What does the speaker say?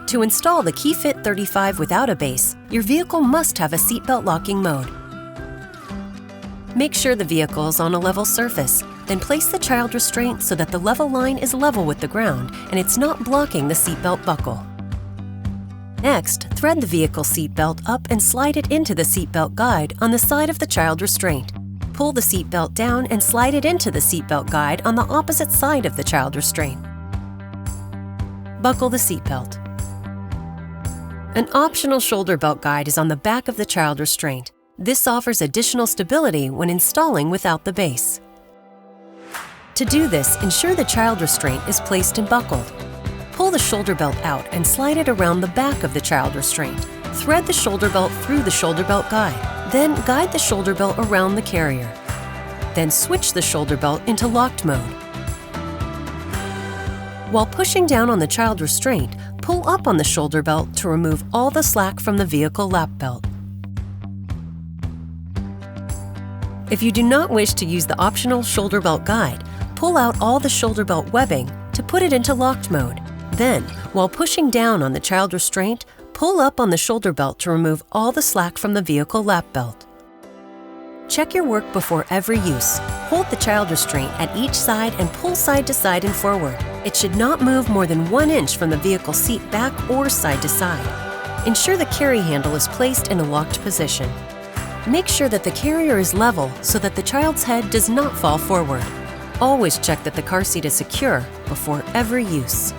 To install the KeyFit 35 without a base, your vehicle must have a seatbelt locking mode. Make sure the vehicle is on a level surface, then place the child restraint so that the level line is level with the ground and it's not blocking the seatbelt buckle. Next, thread the vehicle seatbelt up and slide it into the seatbelt guide on the side of the child restraint. Pull the seatbelt down and slide it into the seatbelt guide on the opposite side of the child restraint. Buckle the seatbelt. An optional shoulder belt guide is on the back of the child restraint. This offers additional stability when installing without the base. To do this, ensure the child restraint is placed and buckled. Pull the shoulder belt out and slide it around the back of the child restraint. Thread the shoulder belt through the shoulder belt guide. Then guide the shoulder belt around the carrier. Then switch the shoulder belt into locked mode. While pushing down on the child restraint, pull up on the shoulder belt to remove all the slack from the vehicle lap belt. If you do not wish to use the optional shoulder belt guide, pull out all the shoulder belt webbing to put it into locked mode. Then, while pushing down on the child restraint, pull up on the shoulder belt to remove all the slack from the vehicle lap belt. Check your work before every use. Hold the child restraint at each side and pull side to side and forward. It should not move more than 1 inch from the vehicle seat back or side to side. Ensure the carry handle is placed in a locked position. Make sure that the carrier is level so that the child's head does not fall forward. Always check that the car seat is secure before every use.